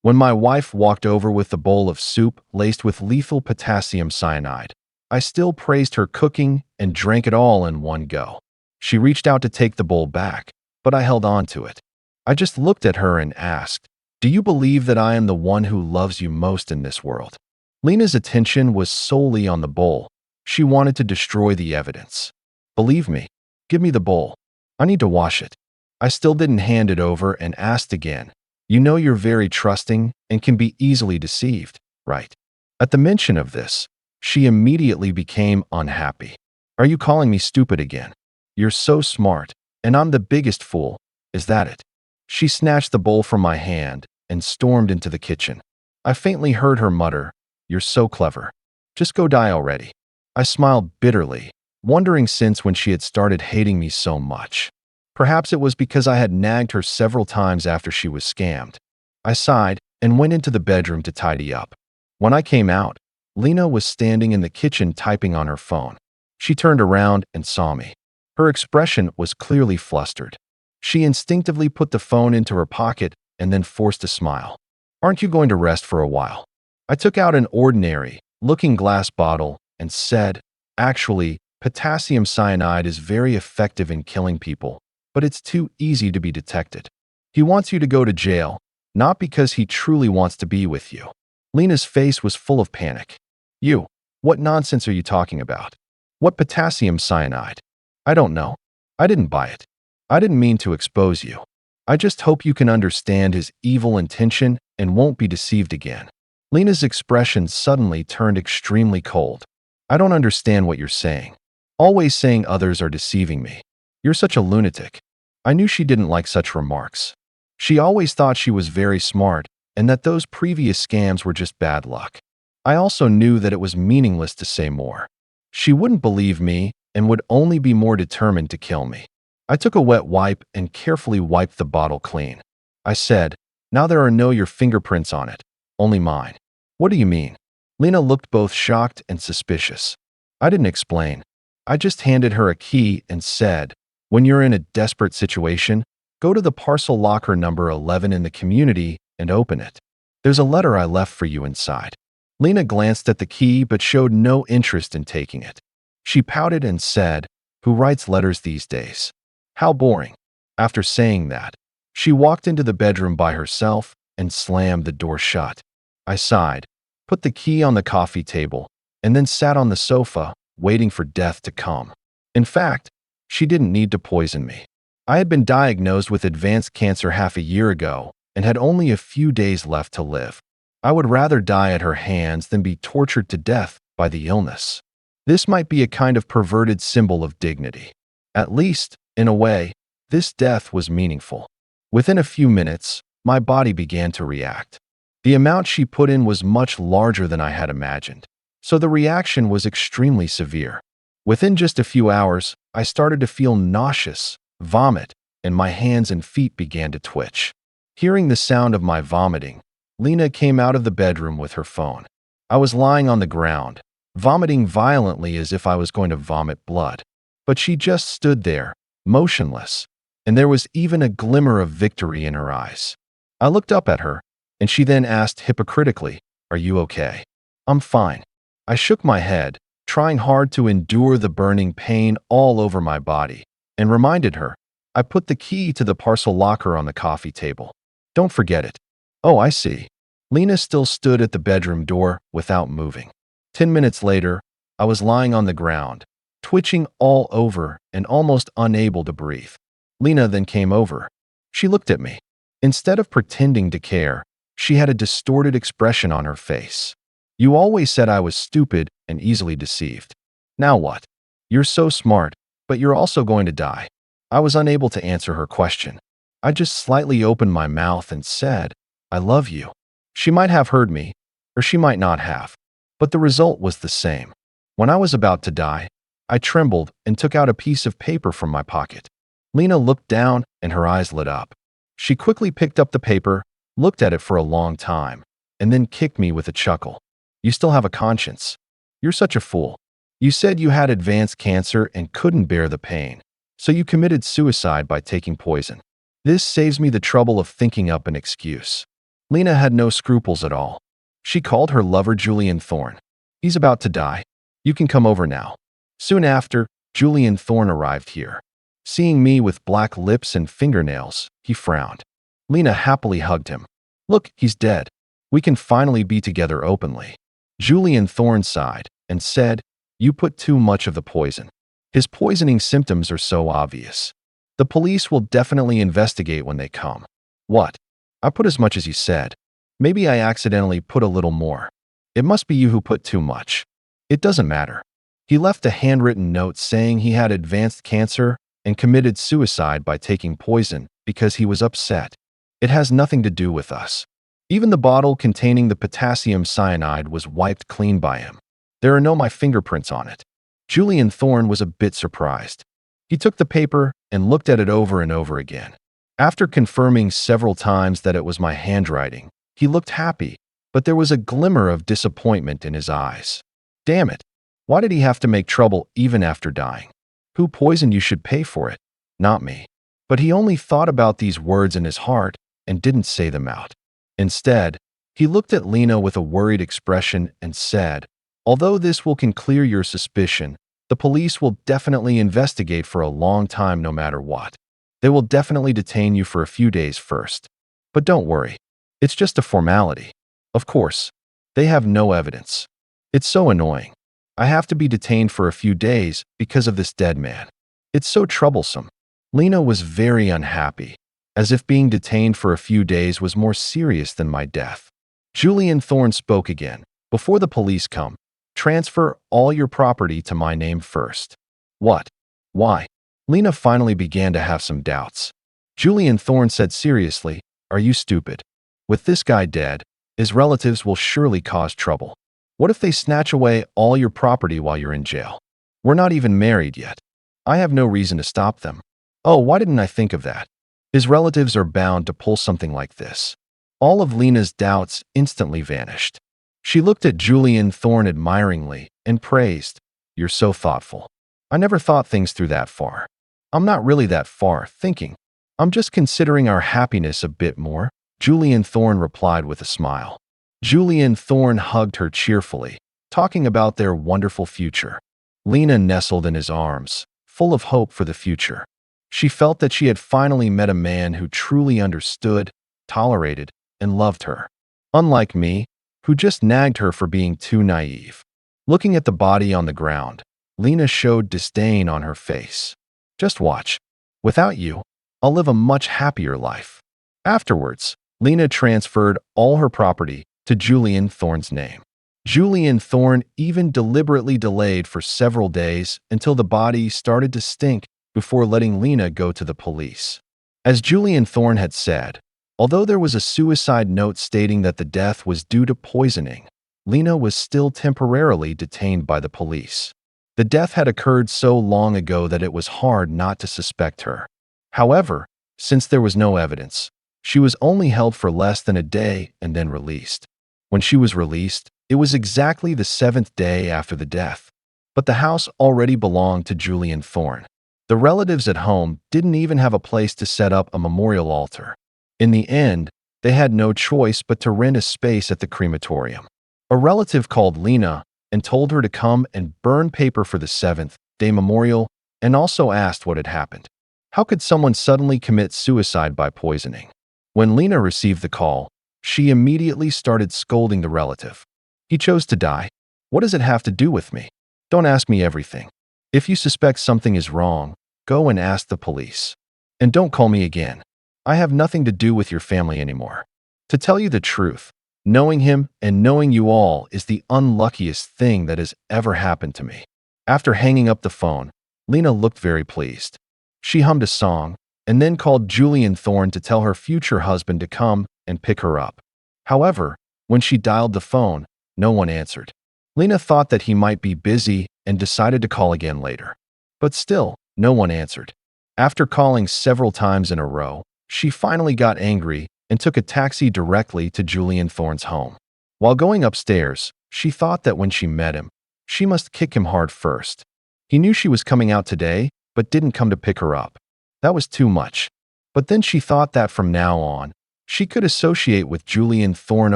When my wife walked over with the bowl of soup laced with lethal potassium cyanide, I still praised her cooking and drank it all in one go. She reached out to take the bowl back, but I held on to it. I just looked at her and asked, "Do you believe that I am the one who loves you most in this world?" Lena's attention was solely on the bowl. She wanted to destroy the evidence. "Believe me. Give me the bowl. I need to wash it." I still didn't hand it over and asked again, "You know you're very trusting and can be easily deceived, right?" At the mention of this, she immediately became unhappy. "Are you calling me stupid again? You're so smart, and I'm the biggest fool. Is that it?" She snatched the bowl from my hand and stormed into the kitchen. I faintly heard her mutter, "You're so clever. Just go die already." I smiled bitterly, wondering since when she had started hating me so much. Perhaps it was because I had nagged her several times after she was scammed. I sighed and went into the bedroom to tidy up. When I came out, Lena was standing in the kitchen typing on her phone. She turned around and saw me. Her expression was clearly flustered. She instinctively put the phone into her pocket and then forced a smile. "Aren't you going to rest for a while?" I took out an ordinary looking glass bottle and said, "Actually, potassium cyanide is very effective in killing people, but it's too easy to be detected. He wants you to go to jail, not because he truly wants to be with you." Lena's face was full of panic. "You, what nonsense are you talking about? What potassium cyanide?" "I don't know. I didn't buy it. I didn't mean to expose you. I just hope you can understand his evil intention and won't be deceived again." Lena's expression suddenly turned extremely cold. "I don't understand what you're saying. Always saying others are deceiving me. You're such a lunatic." I knew she didn't like such remarks. She always thought she was very smart and that those previous scams were just bad luck. I also knew that it was meaningless to say more. She wouldn't believe me and would only be more determined to kill me. I took a wet wipe and carefully wiped the bottle clean. I said, "Now there are no your fingerprints on it, only mine." "What do you mean?" Lena looked both shocked and suspicious. I didn't explain. I just handed her a key and said, "When you're in a desperate situation, go to the parcel locker number 11 in the community and open it. There's a letter I left for you inside." Lena glanced at the key but showed no interest in taking it. She pouted and said, "Who writes letters these days? How boring." After saying that, she walked into the bedroom by herself and slammed the door shut. I sighed, put the key on the coffee table, and then sat on the sofa, waiting for death to come. In fact, she didn't need to poison me. I had been diagnosed with advanced cancer half a year ago and had only a few days left to live. I would rather die at her hands than be tortured to death by the illness. This might be a kind of perverted symbol of dignity. At least, in a way, this death was meaningful. Within a few minutes, my body began to react. The amount she put in was much larger than I had imagined, so the reaction was extremely severe. Within just a few hours, I started to feel nauseous, vomit, and my hands and feet began to twitch. Hearing the sound of my vomiting, Lena came out of the bedroom with her phone. I was lying on the ground, vomiting violently as if I was going to vomit blood. But she just stood there, motionless, and there was even a glimmer of victory in her eyes. I looked up at her, and she then asked hypocritically, "Are you okay?" "I'm fine." I shook my head, trying hard to endure the burning pain all over my body, and reminded her, "I put the key to the parcel locker on the coffee table. Don't forget it." "Oh, I see." Lena still stood at the bedroom door without moving. 10 minutes later, I was lying on the ground, twitching all over and almost unable to breathe. Lena then came over. She looked at me. Instead of pretending to care, she had a distorted expression on her face. "You always said I was stupid and easily deceived. Now what? You're so smart, but you're also going to die." I was unable to answer her question. I just slightly opened my mouth and said, "I love you." She might have heard me, or she might not have, but the result was the same. When I was about to die, I trembled and took out a piece of paper from my pocket. Lena looked down and her eyes lit up. She quickly picked up the paper, looked at it for a long time, and then kicked me with a chuckle. "You still have a conscience. You're such a fool. You said you had advanced cancer and couldn't bear the pain, so you committed suicide by taking poison. This saves me the trouble of thinking up an excuse." Lena had no scruples at all. She called her lover Julian Thorne. He's about to die. You can come over now. Soon after, Julian Thorne arrived here. Seeing me with black lips and fingernails, he frowned. Lena happily hugged him. Look, he's dead. We can finally be together openly. Julian Thorne sighed and said, You put too much of the poison. His poisoning symptoms are so obvious. The police will definitely investigate when they come. What? I put as much as you said. Maybe I accidentally put a little more. It must be you who put too much. It doesn't matter. He left a handwritten note saying he had advanced cancer and committed suicide by taking poison because he was upset. It has nothing to do with us. Even the bottle containing the potassium cyanide was wiped clean by him. There are no my fingerprints on it. Julian Thorne was a bit surprised. He took the paper and looked at it over and over again. After confirming several times that it was my handwriting, he looked happy, but there was a glimmer of disappointment in his eyes. Damn it. Why did he have to make trouble even after dying? Who poisoned you should pay for it, not me. But he only thought about these words in his heart and didn't say them out. Instead, he looked at Lena with a worried expression and said, Although this will clear your suspicion, the police will definitely investigate for a long time no matter what. They will definitely detain you for a few days first. But don't worry. It's just a formality. Of course, they have no evidence. It's so annoying. I have to be detained for a few days because of this dead man. It's so troublesome. Lena was very unhappy, as if being detained for a few days was more serious than my death. Julian Thorne spoke again. Before the police come, transfer all your property to my name first. What? Why? Lena finally began to have some doubts. Julian Thorne said seriously, Are you stupid? With this guy dead, his relatives will surely cause trouble. What if they snatch away all your property while you're in jail? We're not even married yet. I have no reason to stop them. Oh, why didn't I think of that? His relatives are bound to pull something like this. All of Lena's doubts instantly vanished. She looked at Julian Thorne admiringly and praised, You're so thoughtful. I never thought things through that far. I'm not really that far thinking. I'm just considering our happiness a bit more, Julian Thorne replied with a smile. Julian Thorne hugged her cheerfully, talking about their wonderful future. Lena nestled in his arms, full of hope for the future. She felt that she had finally met a man who truly understood, tolerated, and loved her. Unlike me, who just nagged her for being too naive. Looking at the body on the ground, Lena showed disdain on her face. Just watch. Without you, I'll live a much happier life. Afterwards, Lena transferred all her property to Julian Thorne's name. Julian Thorne even deliberately delayed for several days until the body started to stink before letting Lena go to the police. As Julian Thorne had said, although there was a suicide note stating that the death was due to poisoning, Lena was still temporarily detained by the police. The death had occurred so long ago that it was hard not to suspect her. However, since there was no evidence, she was only held for less than a day and then released. When she was released, it was exactly the 7th day after the death. But the house already belonged to Julian Thorne. The relatives at home didn't even have a place to set up a memorial altar. In the end, they had no choice but to rent a space at the crematorium. A relative called Lena and told her to come and burn paper for the 7th day memorial and also asked what had happened. How could someone suddenly commit suicide by poisoning? When Lena received the call, she immediately started scolding the relative. He chose to die. What does it have to do with me? Don't ask me everything. If you suspect something is wrong, go and ask the police. And don't call me again. I have nothing to do with your family anymore. To tell you the truth, knowing him and knowing you all is the unluckiest thing that has ever happened to me. After hanging up the phone, Lena looked very pleased. She hummed a song and then called Julian Thorne to tell her future husband to come and pick her up. However, when she dialed the phone, no one answered. Lena thought that he might be busy and decided to call again later. But still, no one answered. After calling several times in a row, she finally got angry and took a taxi directly to Julian Thorne's home. While going upstairs, she thought that when she met him, she must kick him hard first. He knew she was coming out today, but didn't come to pick her up. That was too much. But then she thought that from now on, She could associate with Julian Thorne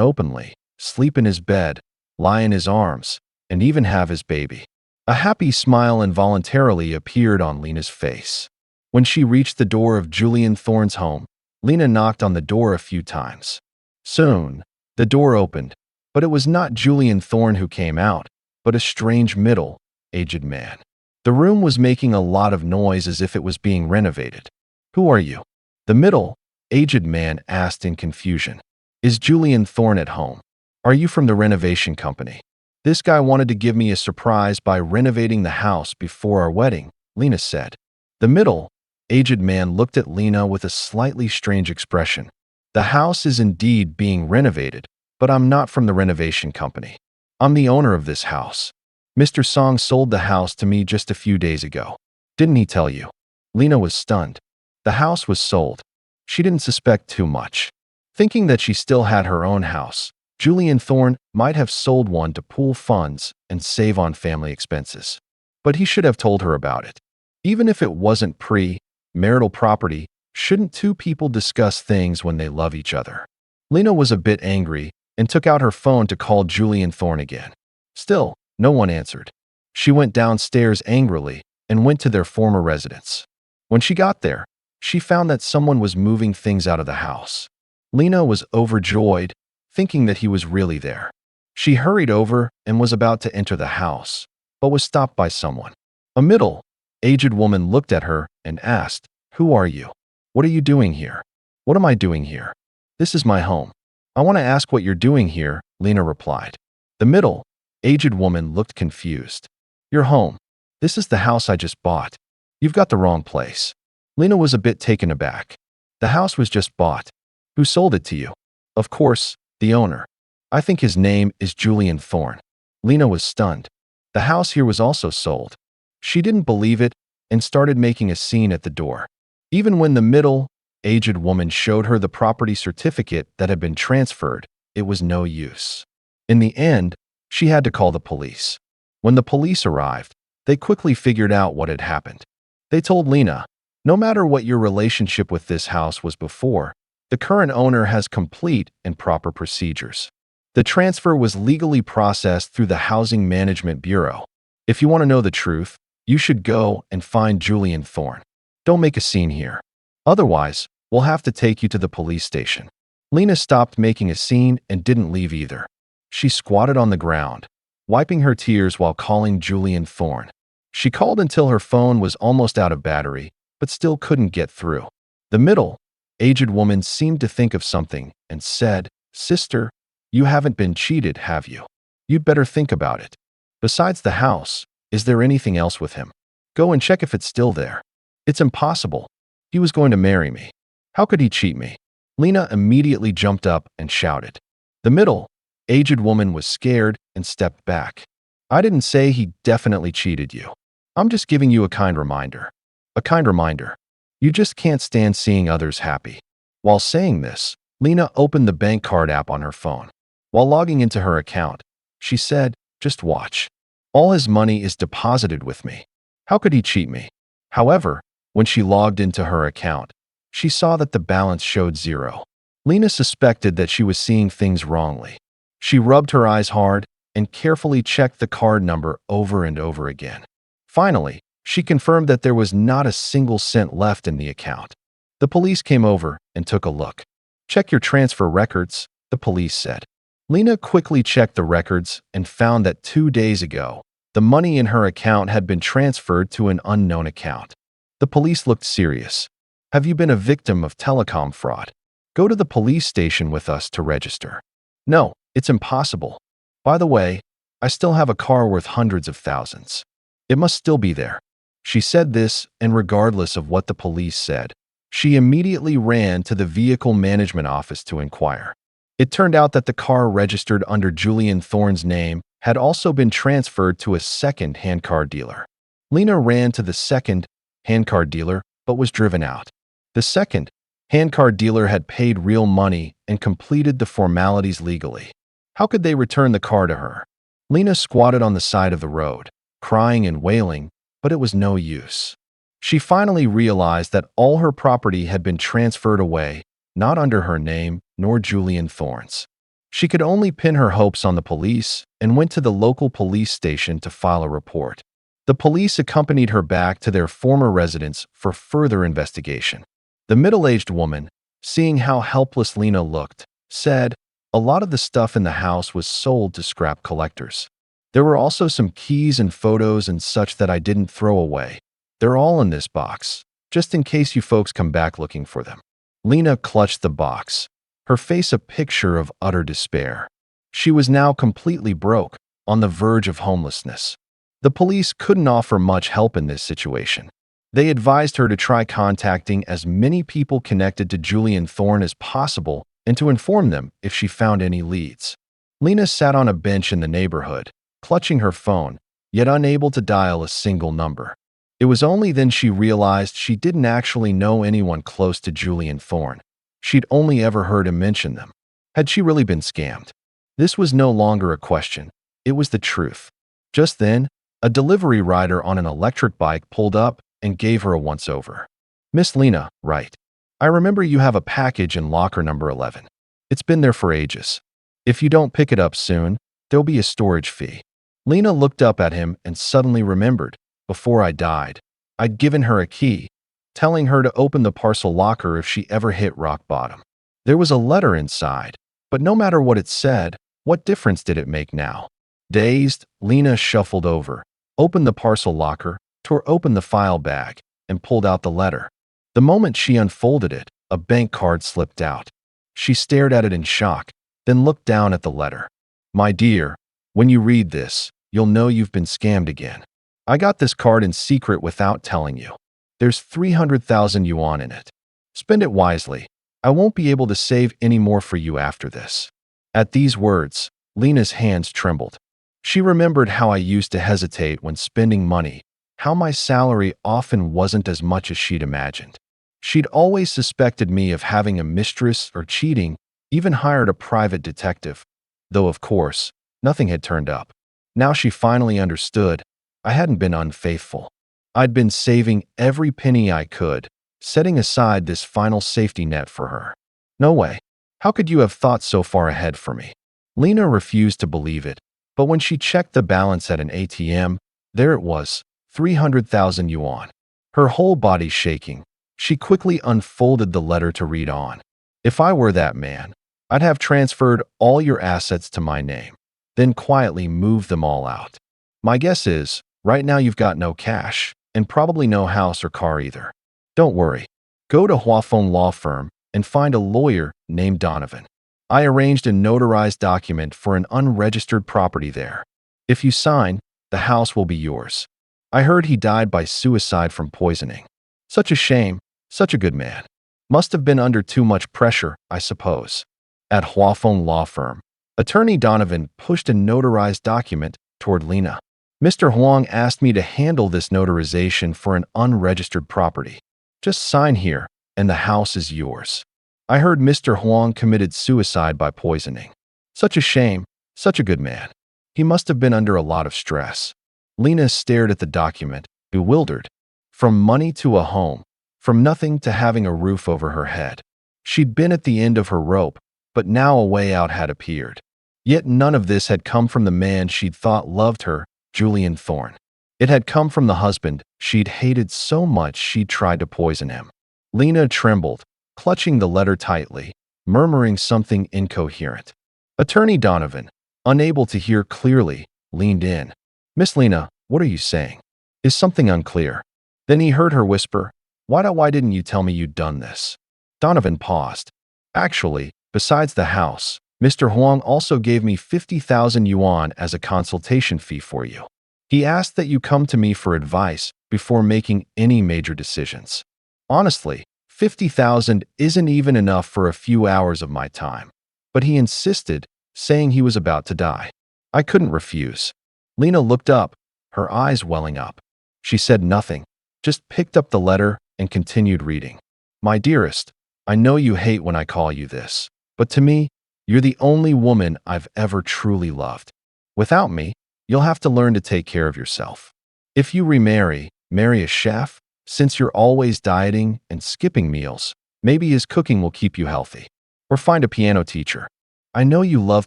openly, sleep in his bed, lie in his arms, and even have his baby. A happy smile involuntarily appeared on Lena's face. When she reached the door of Julian Thorne's home, Lena knocked on the door a few times. Soon, the door opened, but it was not Julian Thorne who came out, but a strange middle-aged man. The room was making a lot of noise as if it was being renovated. "Who are you?" the middle-aged man asked in confusion. "Is Julian Thorne at home? Are you from the renovation company?" "This guy wanted to give me a surprise by renovating the house before our wedding," Lena said. The middle-aged man looked at Lena with a slightly strange expression. "The house is indeed being renovated, but I'm not from the renovation company. I'm the owner of this house. Mr. Song sold the house to me just a few days ago. Didn't he tell you?" Lena was stunned. The house was sold. She didn't suspect too much. Thinking that she still had her own house, Julian Thorne might have sold one to pool funds and save on family expenses. But he should have told her about it. Even if it wasn't pre-marital property, shouldn't two people discuss things when they love each other? Lena was a bit angry and took out her phone to call Julian Thorne again. Still, no one answered. She went downstairs angrily and went to their former residence. When she got there, she found that someone was moving things out of the house. Lena was overjoyed, thinking that he was really there. She hurried over and was about to enter the house, but was stopped by someone. A middle-aged woman looked at her and asked, "Who are you? What are you doing here?" "What am I doing here? This is my home. I want to ask what you're doing here," Lena replied. The middle-aged woman looked confused. "Your home. This is the house I just bought. You've got the wrong place." Lena was a bit taken aback. "The house was just bought. Who sold it to you?" "Of course, the owner. I think his name is Julian Thorne." Lena was stunned. The house here was also sold. She didn't believe it and started making a scene at the door. Even when the middle-aged woman showed her the property certificate that had been transferred, it was no use. In the end, she had to call the police. When the police arrived, they quickly figured out what had happened. They told Lena, "No matter what your relationship with this house was before, the current owner has complete and proper procedures. The transfer was legally processed through the Housing Management Bureau. If you want to know the truth, you should go and find Julian Thorne. Don't make a scene here. Otherwise, we'll have to take you to the police station." Lena stopped making a scene and didn't leave either. She squatted on the ground, wiping her tears while calling Julian Thorne. She called until her phone was almost out of battery, but still couldn't get through. The middle-aged woman seemed to think of something and said, "Sister, you haven't been cheated, have you? You'd better think about it. Besides the house, is there anything else with him? Go and check if it's still there." "It's impossible. He was going to marry me. How could he cheat me?" Lena immediately jumped up and shouted. The middle-aged woman was scared and stepped back. "I didn't say he definitely cheated you. I'm just giving you a kind reminder. A kind reminder. You just can't stand seeing others happy." While saying this, Lena opened the bank card app on her phone. While logging into her account, she said, "Just watch. All his money is deposited with me. How could he cheat me?" However, when she logged into her account, she saw that the balance showed 0. Lena suspected that she was seeing things wrongly. She rubbed her eyes hard and carefully checked the card number over and over again. Finally, she confirmed that there was not a single cent left in the account. The police came over and took a look. "Check your transfer records," the police said. Lena quickly checked the records and found that 2 days ago, the money in her account had been transferred to an unknown account. The police looked serious. "Have you been a victim of telecom fraud? Go to the police station with us to register." "No, it's impossible. By the way, I still have a car worth hundreds of thousands. It must still be there." She said this, and regardless of what the police said, she immediately ran to the vehicle management office to inquire. It turned out that the car registered under Julian Thorne's name had also been transferred to a second-hand car dealer. Lena ran to the second-hand car dealer, but was driven out. The second-hand car dealer had paid real money and completed the formalities legally. How could they return the car to her? Lena squatted on the side of the road, crying and wailing, but it was no use. She finally realized that all her property had been transferred away not under her name nor Julian Thorne's. She could only pin her hopes on the police and went to the local police station to file a report. The police accompanied her back to their former residence for further investigation. The middle-aged woman, seeing how helpless Lena looked, said, "A lot of the stuff in the house was sold to scrap collectors. There were also some keys and photos and such that I didn't throw away. They're all in this box, just in case you folks come back looking for them." Lena clutched the box, her face a picture of utter despair. She was now completely broke, on the verge of homelessness. The police couldn't offer much help in this situation. They advised her to try contacting as many people connected to Julian Thorne as possible and to inform them if she found any leads. Lena sat on a bench in the neighborhood, clutching her phone, yet unable to dial a single number. It was only then she realized she didn't actually know anyone close to Julian Thorne. She'd only ever heard him mention them. Had she really been scammed? This was no longer a question. It was the truth. Just then, a delivery rider on an electric bike pulled up and gave her a once-over. "Miss Lena, right? I remember you have a package in locker number 11. It's been there for ages. If you don't pick it up soon, there'll be a storage fee." Lena looked up at him and suddenly remembered, before I died, I'd given her a key, telling her to open the parcel locker if she ever hit rock bottom. There was a letter inside, but no matter what it said, what difference did it make now? Dazed, Lena shuffled over, opened the parcel locker, tore open the file bag, and pulled out the letter. The moment she unfolded it, a bank card slipped out. She stared at it in shock, then looked down at the letter. "My dear, when you read this, you'll know you've been scammed again. I got this card in secret without telling you. There's 300,000 yuan in it. Spend it wisely. I won't be able to save any more for you after this." At these words, Lena's hands trembled. She remembered how I used to hesitate when spending money, how my salary often wasn't as much as she'd imagined. She'd always suspected me of having a mistress or cheating, even hired a private detective, though of course, nothing had turned up. Now she finally understood. I hadn't been unfaithful. I'd been saving every penny I could, setting aside this final safety net for her. "No way. How could you have thought so far ahead for me?" Lena refused to believe it, but when she checked the balance at an ATM, there it was, 300,000 yuan. Her whole body shaking, she quickly unfolded the letter to read on. "If I were that man, I'd have transferred all your assets to my name, then quietly moved them all out. My guess is, right now you've got no cash, and probably no house or car either. Don't worry. Go to Huafeng Law Firm and find a lawyer named Donovan. I arranged a notarized document for an unregistered property there. If you sign, the house will be yours. I heard he died by suicide from poisoning. Such a shame, such a good man. Must have been under too much pressure, I suppose." At Huafeng Law Firm, Attorney Donovan pushed a notarized document toward Lena. "Mr. Huang asked me to handle this notarization for an unregistered property. Just sign here, and the house is yours. I heard Mr. Huang committed suicide by poisoning. Such a shame, such a good man. He must have been under a lot of stress." Lena stared at the document, bewildered. From money to a home, from nothing to having a roof over her head. She'd been at the end of her rope, but now a way out had appeared. Yet none of this had come from the man she'd thought loved her, Julian Thorne. It had come from the husband she'd hated so much she'd tried to poison him. Lena trembled, clutching the letter tightly, murmuring something incoherent. Attorney Donovan, unable to hear clearly, leaned in. "Miss Lena, what are you saying? Is something unclear?" Then he heard her whisper, Why didn't you tell me you'd done this?" Donovan paused. "Actually, besides the house, Mr. Huang also gave me 50,000 yuan as a consultation fee for you. He asked that you come to me for advice before making any major decisions. Honestly, 50,000 isn't even enough for a few hours of my time. But he insisted, saying he was about to die. I couldn't refuse." Lena looked up, her eyes welling up. She said nothing, just picked up the letter and continued reading. "My dearest, I know you hate when I call you this, but to me, you're the only woman I've ever truly loved. Without me, you'll have to learn to take care of yourself. If you remarry, marry a chef, since you're always dieting and skipping meals, Maybe his cooking will keep you healthy. Or find a piano teacher. I know you love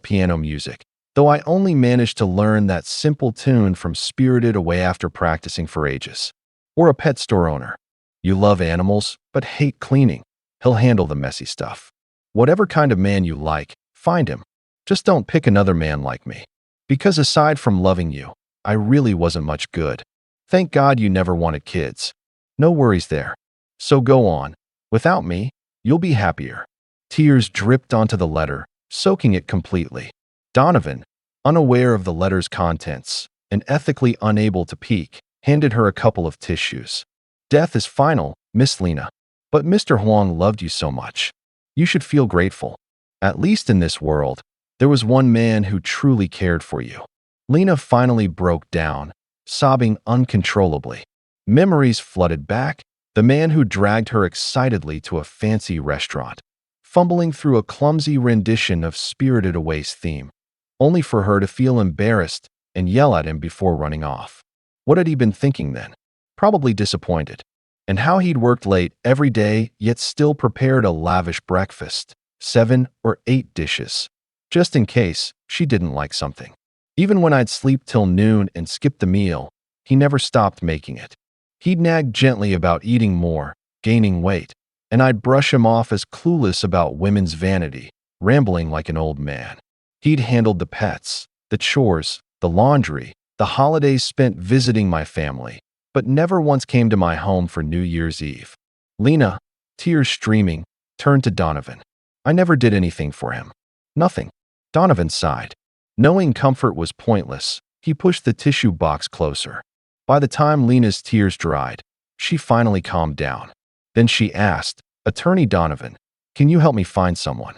piano music, though I only managed to learn that simple tune from Spirited Away after practicing for ages. Or a pet store owner. You love animals, but hate cleaning. He'll handle the messy stuff. Whatever kind of man you like, find him. Just don't pick another man like me. Because aside from loving you, I really wasn't much good. Thank God you never wanted kids. No worries there. So go on. Without me, you'll be happier. Tears dripped onto the letter, soaking it completely. Donovan, unaware of the letter's contents and ethically unable to peek, handed her a couple of tissues. Death is final, Miss Lena. But Mr. Huang loved you so much. You should feel grateful. At least in this world, there was one man who truly cared for you. Lena finally broke down, sobbing uncontrollably. Memories flooded back, the man who dragged her excitedly to a fancy restaurant, fumbling through a clumsy rendition of Spirited Away's theme, only for her to feel embarrassed and yell at him before running off. What had he been thinking then? Probably disappointed. And how he'd worked late every day, yet still prepared a lavish breakfast, 7 or 8 dishes, just in case she didn't like something. Even when I'd sleep till noon and skip the meal, he never stopped making it. He'd nag gently about eating more, gaining weight, and I'd brush him off as clueless about women's vanity, rambling like an old man. He'd handled the pets, the chores, the laundry, the holidays spent visiting my family, but never once came to my home for New Year's Eve. Lena, tears streaming, turned to Donovan. I never did anything for him. Nothing. Donovan sighed. Knowing comfort was pointless, he pushed the tissue box closer. By the time Lena's tears dried, she finally calmed down. Then she asked, Attorney Donovan, can you help me find someone?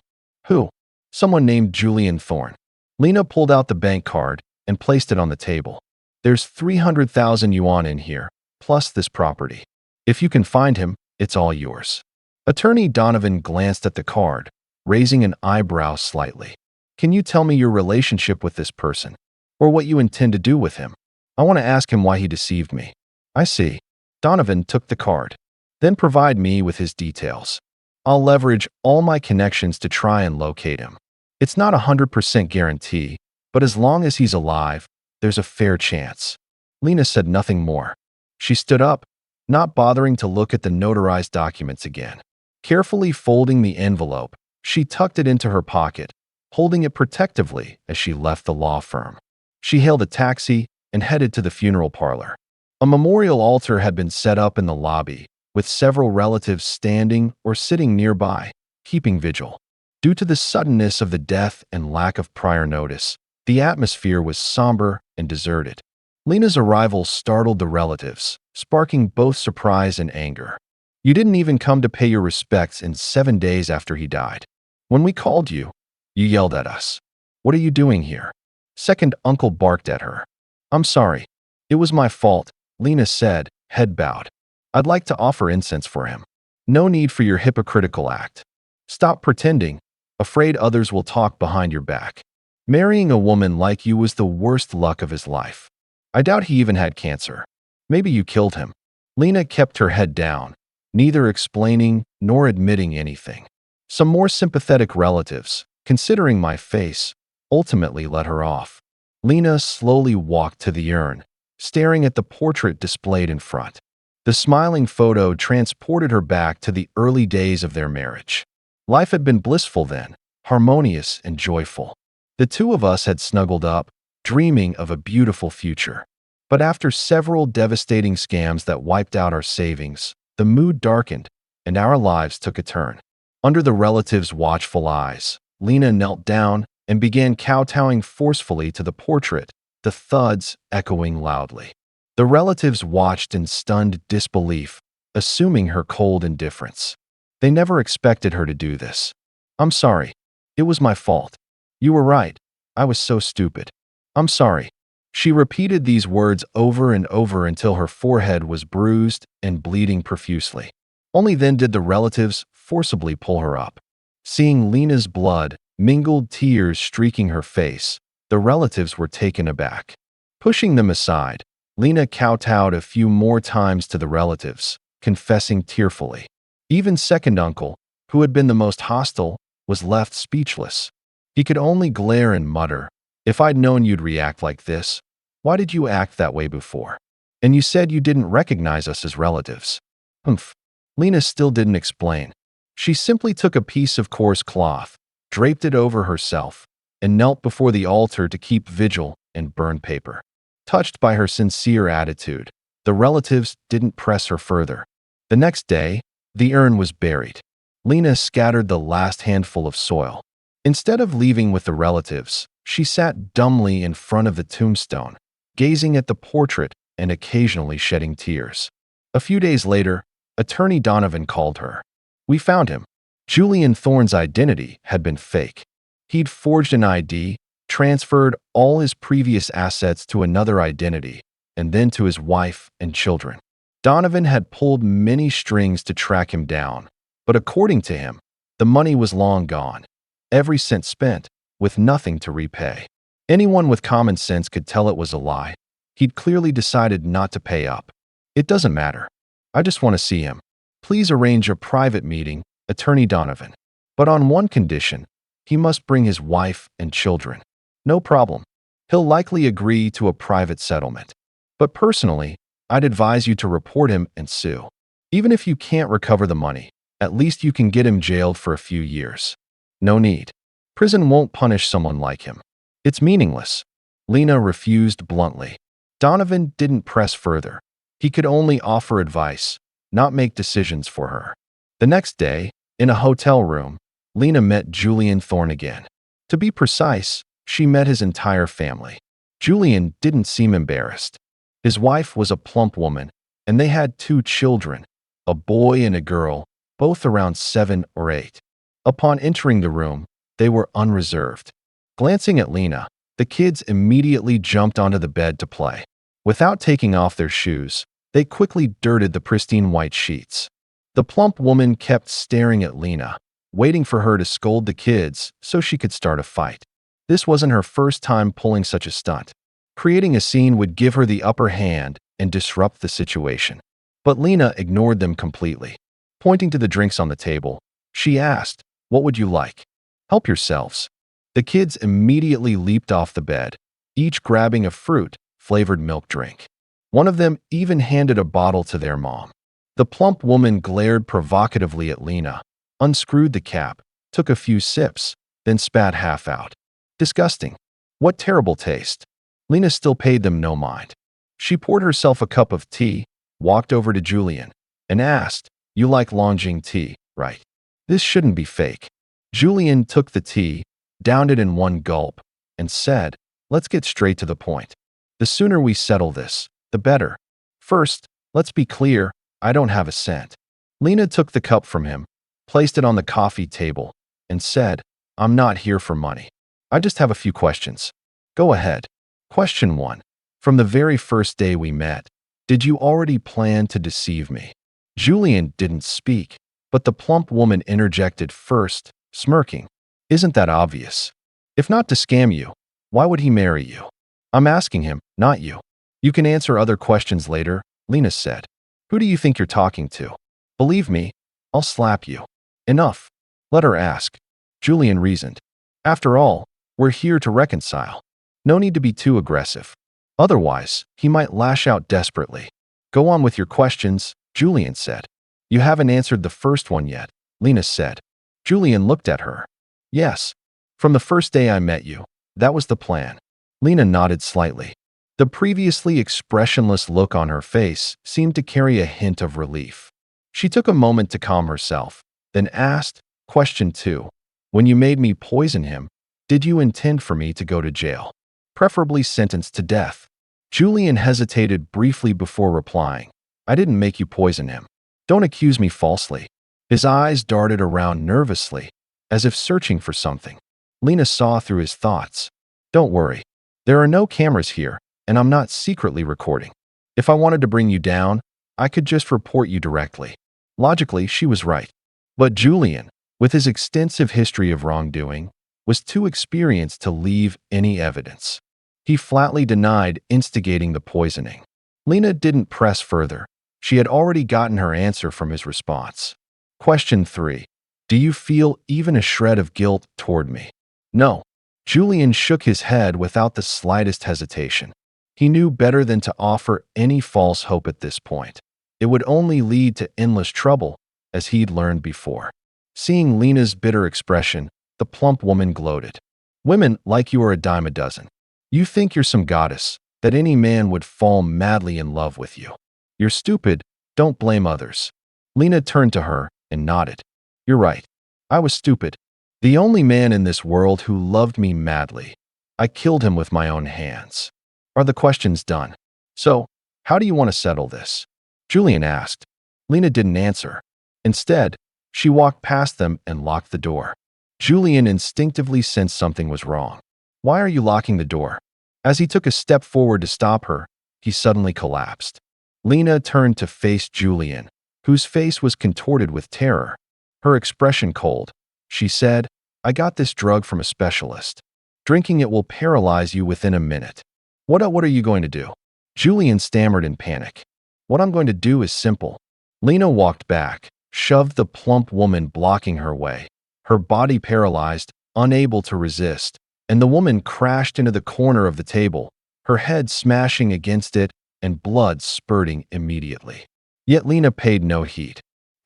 Who? Someone named Julian Thorne. Lena pulled out the bank card and placed it on the table. There's 300,000 yuan in here, plus this property. If you can find him, it's all yours. Attorney Donovan glanced at the card, raising an eyebrow slightly. Can you tell me your relationship with this person, or what you intend to do with him? I want to ask him why he deceived me. I see. Donovan took the card. Then provide me with his details. I'll leverage all my connections to try and locate him. It's not a 100% guarantee, but as long as he's alive, there's a fair chance. Lena said nothing more. She stood up, not bothering to look at the notarized documents again. Carefully folding the envelope, she tucked it into her pocket, holding it protectively as she left the law firm. She hailed a taxi and headed to the funeral parlor. A memorial altar had been set up in the lobby, with several relatives standing or sitting nearby, keeping vigil. Due to the suddenness of the death and lack of prior notice, the atmosphere was somber and deserted. Lena's arrival startled the relatives, sparking both surprise and anger. You didn't even come to pay your respects in 7 days after he died. When we called you, you yelled at us. What are you doing here? Second uncle barked at her. I'm sorry. It was my fault, Lena said, head bowed. I'd like to offer incense for him. No need for your hypocritical act. Stop pretending, afraid others will talk behind your back. Marrying a woman like you was the worst luck of his life. I doubt he even had cancer. Maybe you killed him. Lena kept her head down, neither explaining nor admitting anything. Some more sympathetic relatives, considering my face, ultimately let her off. Lena slowly walked to the urn, staring at the portrait displayed in front. The smiling photo transported her back to the early days of their marriage. Life had been blissful then, harmonious and joyful. The two of us had snuggled up, dreaming of a beautiful future. But after several devastating scams that wiped out our savings, the mood darkened, and our lives took a turn. Under the relatives' watchful eyes, Lena knelt down and began kowtowing forcefully to the portrait, the thuds echoing loudly. The relatives watched in stunned disbelief, assuming her cold indifference. They never expected her to do this. I'm sorry. It was my fault. You were right. I was so stupid. I'm sorry. She repeated these words over and over until her forehead was bruised and bleeding profusely. Only then did the relatives forcibly pull her up. Seeing Lena's blood-mingled tears streaking her face, the relatives were taken aback. Pushing them aside, Lena kowtowed a few more times to the relatives, confessing tearfully. Even second uncle, who had been the most hostile, was left speechless. He could only glare and mutter, "If I'd known you'd react like this, why did you act that way before? And you said you didn't recognize us as relatives." Humph. Lena still didn't explain. She simply took a piece of coarse cloth, draped it over herself, and knelt before the altar to keep vigil and burn paper. Touched by her sincere attitude, the relatives didn't press her further. The next day, the urn was buried. Lena scattered the last handful of soil. Instead of leaving with the relatives, she sat dumbly in front of the tombstone, gazing at the portrait and occasionally shedding tears. A few days later, Attorney Donovan called her. "We found him." Julian Thorne's identity had been fake. He'd forged an ID, transferred all his previous assets to another identity, and then to his wife and children. Donovan had pulled many strings to track him down, but according to him, the money was long gone, every cent spent, with nothing to repay. Anyone with common sense could tell it was a lie. He'd clearly decided not to pay up. "It doesn't matter. I just want to see him. Please arrange a private meeting, Attorney Donovan. But on one condition, he must bring his wife and children." "No problem. He'll likely agree to a private settlement. But personally, I'd advise you to report him and sue. Even if you can't recover the money, at least you can get him jailed for a few years." "No need. Prison won't punish someone like him. It's meaningless." Lena refused bluntly. Donovan didn't press further. He could only offer advice, not make decisions for her. The next day, in a hotel room, Lena met Julian Thorne again. To be precise, she met his entire family. Julian didn't seem embarrassed. His wife was a plump woman, and they had 2 children, a boy and a girl, both around 7 or 8. Upon entering the room, they were unreserved. Glancing at Lena, the kids immediately jumped onto the bed to play. Without taking off their shoes, they quickly dirted the pristine white sheets. The plump woman kept staring at Lena, waiting for her to scold the kids so she could start a fight. This wasn't her first time pulling such a stunt. Creating a scene would give her the upper hand and disrupt the situation. But Lena ignored them completely. Pointing to the drinks on the table, she asked, "What would you like?" "Help yourselves." The kids immediately leaped off the bed, each grabbing a fruit-flavored milk drink. One of them even handed a bottle to their mom. The plump woman glared provocatively at Lena, unscrewed the cap, took a few sips, then spat half out. "Disgusting. What terrible taste." Lena still paid them no mind. She poured herself a cup of tea, walked over to Julian, and asked, "You like Longjing tea, right? This shouldn't be fake." Julian took the tea, downed it in one gulp, and said, "Let's get straight to the point. The sooner we settle this, the better. First, let's be clear, I don't have a cent." Lena took the cup from him, placed it on the coffee table, and said, "I'm not here for money. I just have a few questions." "Go ahead." Question 1. From the very first day we met, did you already plan to deceive me? Julian didn't speak, but the plump woman interjected first, smirking. "Isn't that obvious? If not to scam you, why would he marry you?" "I'm asking him, not you." "You can answer other questions later," Lena said. "Who do you think you're talking to? Believe me, I'll slap you." "Enough. Let her ask," Julian reasoned. "After all, we're here to reconcile. No need to be too aggressive. Otherwise, he might lash out desperately." "Go on with your questions," Julian said. "You haven't answered the first one yet," Lena said. Julian looked at her. "Yes. From the first day I met you, that was the plan." Lena nodded slightly. The previously expressionless look on her face seemed to carry a hint of relief. She took a moment to calm herself, then asked, Question 2. "When you made me poison him, did you intend for me to go to jail? Preferably sentenced to death?" Julian hesitated briefly before replying. "I didn't make you poison him. Don't accuse me falsely." His eyes darted around nervously, as if searching for something. Lena saw through his thoughts. "Don't worry. There are no cameras here, and I'm not secretly recording. If I wanted to bring you down, I could just report you directly." Logically, she was right. But Julian, with his extensive history of wrongdoing, was too experienced to leave any evidence. He flatly denied instigating the poisoning. Lena didn't press further. She had already gotten her answer from his response. Question 3. Do you feel even a shred of guilt toward me? No. Julian shook his head without the slightest hesitation. He knew better than to offer any false hope at this point. It would only lead to endless trouble, as he'd learned before. Seeing Lena's bitter expression, the plump woman gloated. Women like you are a dime a dozen. You think you're some goddess, that any man would fall madly in love with you. You're stupid, don't blame others. Lena turned to her and nodded. You're right. I was stupid. The only man in this world who loved me madly. I killed him with my own hands. Are the questions done? So, how do you want to settle this? Julian asked. Lena didn't answer. Instead, she walked past them and locked the door. Julian instinctively sensed something was wrong. Why are you locking the door? As he took a step forward to stop her, he suddenly collapsed. Lena turned to face Julian, whose face was contorted with terror. Her expression cold. She said, I got this drug from a specialist. Drinking it will paralyze you within a minute. What are you going to do? Julian stammered in panic. What I'm going to do is simple. Lena walked back, shoved the plump woman blocking her way. Her body paralyzed, unable to resist, and the woman crashed into the corner of the table, her head smashing against it and blood spurting immediately. Yet Lena paid no heed.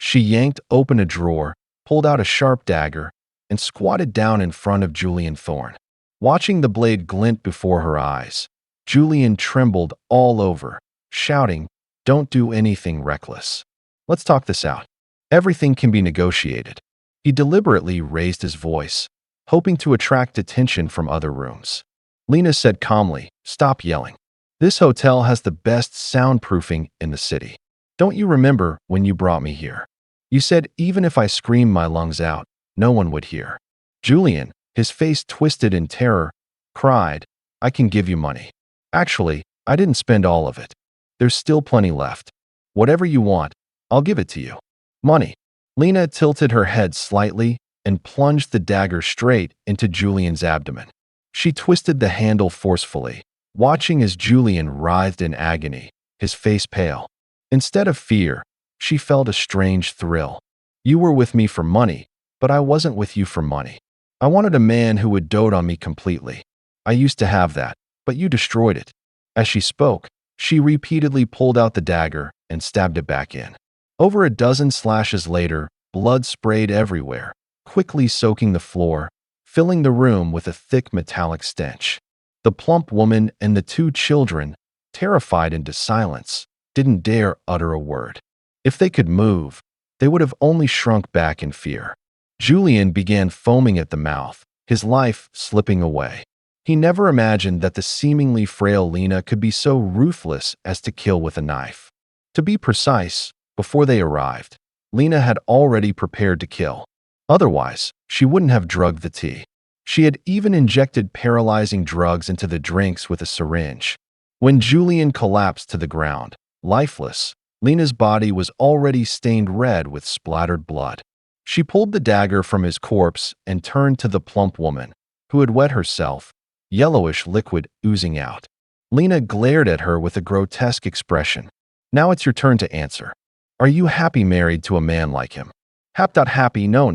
She yanked open a drawer, pulled out a sharp dagger, and squatted down in front of Julian Thorne. Watching the blade glint before her eyes, Julian trembled all over, shouting, Don't do anything reckless. Let's talk this out. Everything can be negotiated. He deliberately raised his voice, hoping to attract attention from other rooms. Lena said calmly, Stop yelling. This hotel has the best soundproofing in the city. Don't you remember when you brought me here? You said even if I screamed my lungs out, no one would hear. Julian, his face twisted in terror, cried, I can give you money. Actually, I didn't spend all of it. There's still plenty left. Whatever you want, I'll give it to you. Money. Lena tilted her head slightly and plunged the dagger straight into Julian's abdomen. She twisted the handle forcefully, watching as Julian writhed in agony, his face pale. Instead of fear, she felt a strange thrill. You were with me for money, but I wasn't with you for money. I wanted a man who would dote on me completely. I used to have that, but you destroyed it. As she spoke, she repeatedly pulled out the dagger and stabbed it back in. Over a dozen slashes later, blood sprayed everywhere, quickly soaking the floor, filling the room with a thick metallic stench. The plump woman and the two children, terrified into silence, didn't dare utter a word. If they could move, they would have only shrunk back in fear. Julian began foaming at the mouth, his life slipping away. He never imagined that the seemingly frail Lena could be so ruthless as to kill with a knife. To be precise, before they arrived, Lena had already prepared to kill. Otherwise, she wouldn't have drugged the tea. She had even injected paralyzing drugs into the drinks with a syringe. When Julian collapsed to the ground, lifeless, Lena's body was already stained red with splattered blood. She pulled the dagger from his corpse and turned to the plump woman, who had wet herself, yellowish liquid oozing out. Lena glared at her with a grotesque expression. Now it's your turn to answer. Are you happy married to a man like him? Happy? No,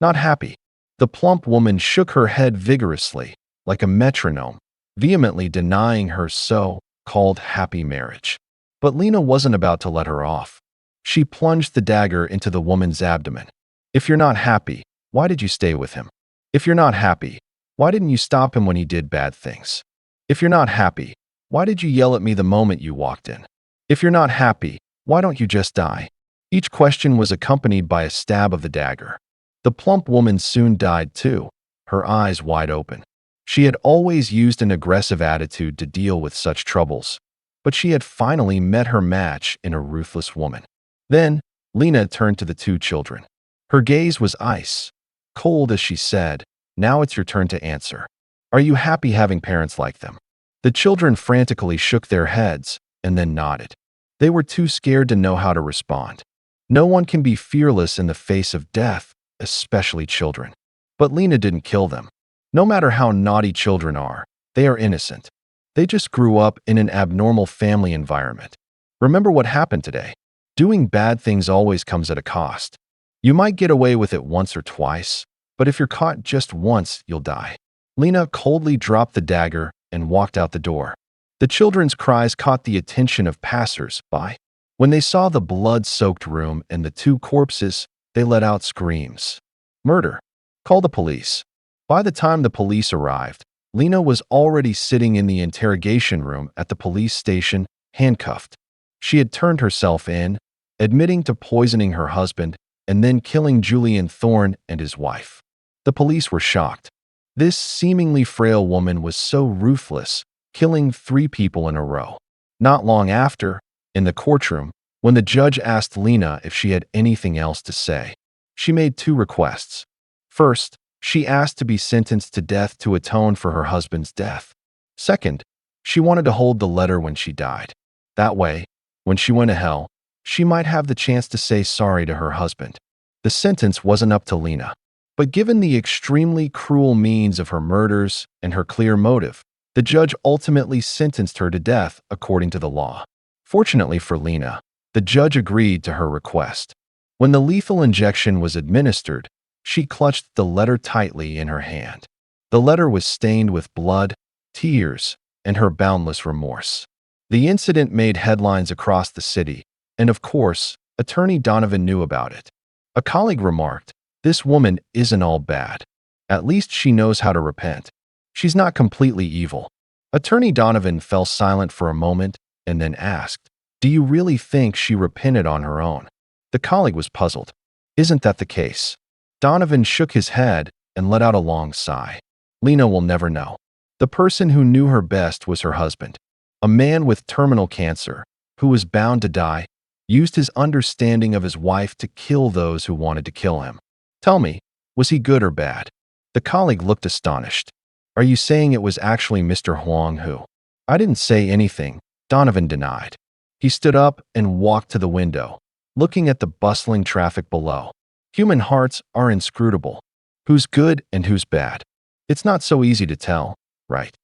not happy. The plump woman shook her head vigorously, like a metronome, vehemently denying her so-called happy marriage. But Lena wasn't about to let her off. She plunged the dagger into the woman's abdomen. If you're not happy, why did you stay with him? If you're not happy, why didn't you stop him when he did bad things? If you're not happy, why did you yell at me the moment you walked in? If you're not happy, why don't you just die? Each question was accompanied by a stab of the dagger. The plump woman soon died too, her eyes wide open. She had always used an aggressive attitude to deal with such troubles, but she had finally met her match in a ruthless woman. Then, Lena turned to the two children. Her gaze was ice, cold as she said, Now it's your turn to answer. Are you happy having parents like them? The children frantically shook their heads and then nodded. They were too scared to know how to respond. No one can be fearless in the face of death, especially children. But Lena didn't kill them. No matter how naughty children are, they are innocent. They just grew up in an abnormal family environment. Remember what happened today. Doing bad things always comes at a cost. You might get away with it once or twice, but if you're caught just once, you'll die. Lena coldly dropped the dagger and walked out the door. The children's cries caught the attention of passers-by. When they saw the blood-soaked room and the two corpses, they let out screams. Murder. Call the police. By the time the police arrived, Lena was already sitting in the interrogation room at the police station, handcuffed. She had turned herself in, admitting to poisoning her husband and then killing Julian Thorne and his wife. The police were shocked. This seemingly frail woman was so ruthless, killing 3 people in a row. Not long after, in the courtroom, when the judge asked Lena if she had anything else to say, she made 2 requests. First, she asked to be sentenced to death to atone for her husband's death. Second, she wanted to hold the letter when she died. That way, when she went to hell, she might have the chance to say sorry to her husband. The sentence wasn't up to Lena. But given the extremely cruel means of her murders and her clear motive, the judge ultimately sentenced her to death according to the law. Fortunately for Lena, the judge agreed to her request. When the lethal injection was administered, she clutched the letter tightly in her hand. The letter was stained with blood, tears, and her boundless remorse. The incident made headlines across the city, and of course, Attorney Donovan knew about it. A colleague remarked, "This woman isn't all bad. At least she knows how to repent. She's not completely evil." Attorney Donovan fell silent for a moment and then asked, "Do you really think she repented on her own?" The colleague was puzzled. "Isn't that the case?" Donovan shook his head and let out a long sigh. Lena will never know. The person who knew her best was her husband. A man with terminal cancer, who was bound to die, used his understanding of his wife to kill those who wanted to kill him. Tell me, was he good or bad? The colleague looked astonished. Are you saying it was actually Mr. Huang who? I didn't say anything, Donovan denied. He stood up and walked to the window, looking at the bustling traffic below. Human hearts are inscrutable. Who's good and who's bad? It's not so easy to tell, right?